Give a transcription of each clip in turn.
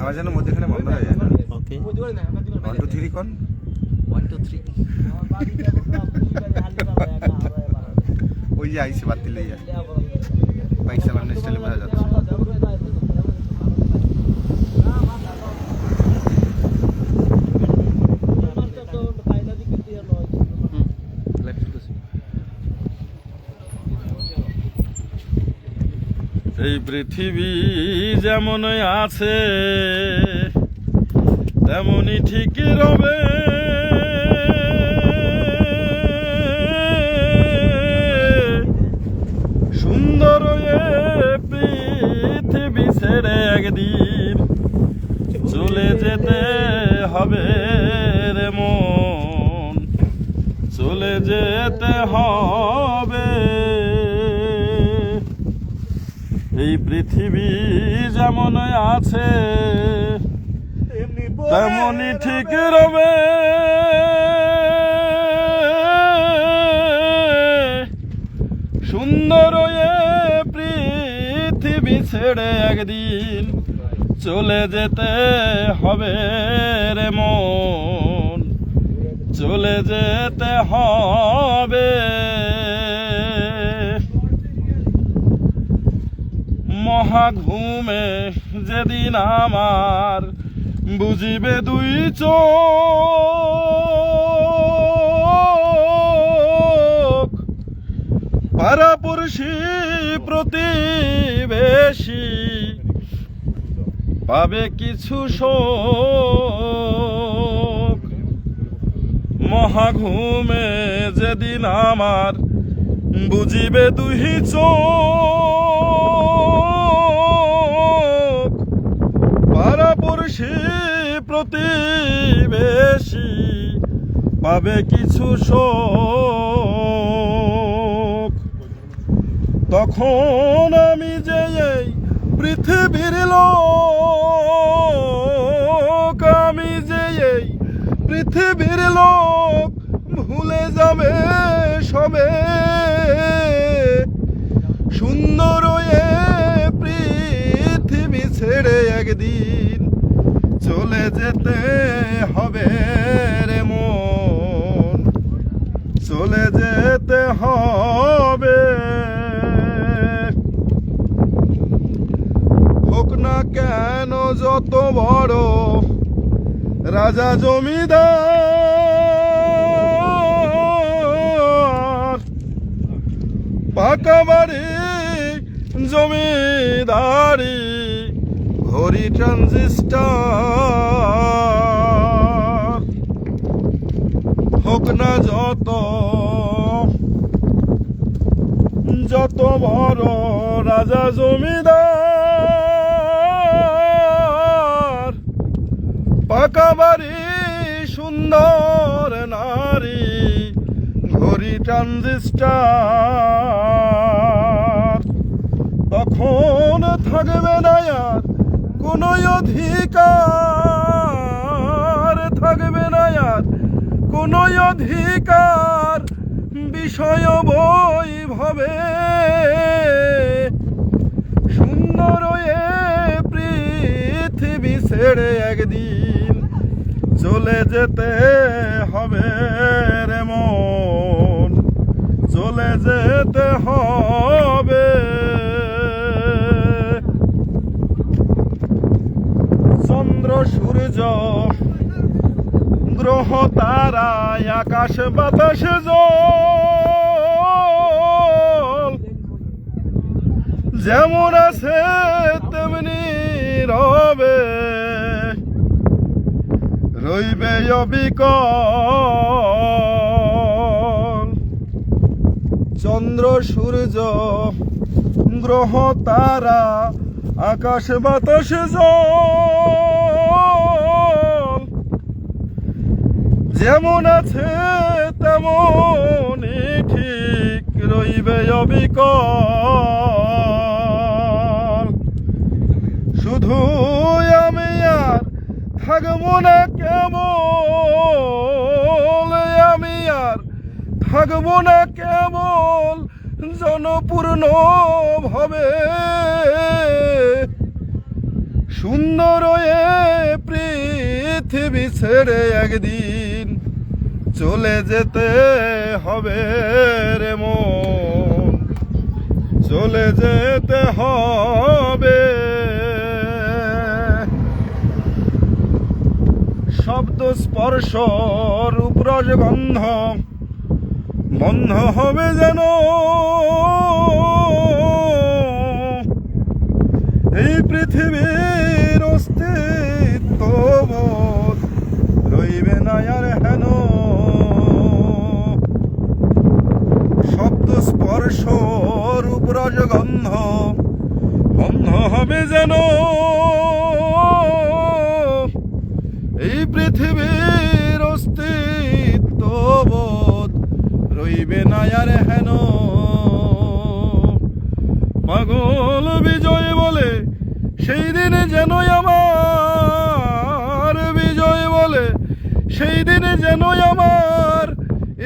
আওয়াজ যেন মধ্যেখানে বন্ধ হয়ে যায় না। ওকে 1 2 3 কোন 1 2 3 ওই যে আইসি বাতিল হয়ে যায় বাইক চালানোর স্টাইলে বোঝা যাচ্ছে। এই পৃথিবী যেমন আছে তেমনই ঠিক রবে, সুন্দর এ পৃথিবী ছেড়ে একদিন চলে যেতে হবে রে মন, চলে যেতে হবে। এই পৃথিবী যেমন আছে তেমনই ঠিক রবে, সুন্দর এ পৃথিবী ছেড়ে একদিন চলে যেতে হবে রে মন, চলে যেতে হবে। মহাঘুমে যেদিন আমার বুঝিবে দুই চোখ, পাড়াপড়শি প্রতিবেশী পাবে কিছু শোক। মহাঘুমে যেদিন আমার বুঝিবে দুই চোখ, পাড়াপড়শি প্রতিবেশী পাবে কিছু শোক। তখন আমি যে এই পৃথিবীর লোক, আমি যে এই পৃথিবীর লোক ভুলে যাবে সবে, সুন্দর এ পৃথিবী ছেড়ে একদিন চলে যেতে হবে রে মন, চলে যেতে হবে। হোক না কেন যত বড় রাজা জমিদার, পাকা বাড়ি জমিদারি ঘড়ি ট্রানজিস্টার, হোক না যত বড় রাজা জমিদার, পাকা বাড়ি সুন্দর নারী ঘড়ি ট্রানজিস্টার, তখন থাকবে না আর কোনো অধিকার, থাকবে না আর কোনো অধিকার বিষয় বৈভবে, সুন্দর এ পৃথিবী ছেড়ে একদিন চলে যেতে হবে রে মন, চলে যেতে হবে। চন্দ্র সূর্য গ্রহ তারা আকাশ বাতাস জল যেমন আছে তেমনি রবে, রইবে অবিকল। চন্দ্র সূর্য গ্রহ তারা আকাশ বাতাস জল যেমন আছে তেমনই ঠিক রইবে অবিকল। শুধু আমি আর থাকবো না কেবল, আমি আর থাকবো না কেবল জনপূর্ণ ভাবে, সুন্দর এ পৃথিবী ছেড়ে একদিন চলে যেতে হবে রে মন, চলে যেতে হবে। শব্দ স্পর্শ রূপ রসগন্ধ বন্ধ হবে যেন, এই পৃথিবীর অস্তিত্ব বোধ রইবে না আর হেন। শব্দ স্পর্শ রূপ রসগন্ধ বন্ধ হবে যেন, এই পৃথিবীর অস্তিত্ব বোধ রইবে না আর হেন। পাগল বিজয় বলে সেই দিনে যেন আমার, বিজয় বলে সেই দিনে যেন আমার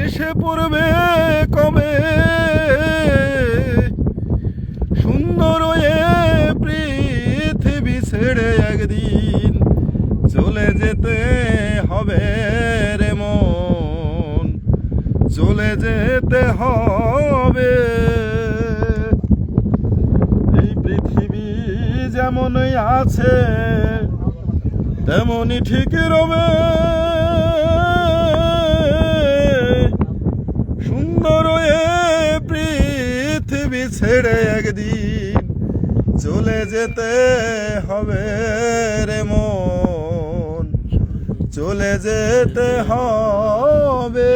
এসে পড়বে কবে। সুন্দর এ পৃথিবী ছেড়ে একদিন চলে যেতে হবে রে মন, চলে যেতে হবে। এই পৃথিবী যেমনই আছে তেমনই ঠিক রবে, সুন্দর এ পৃথিবী ছেড়ে একদিন চলে যেতে হবে রে মন, চলে যেতে হবে।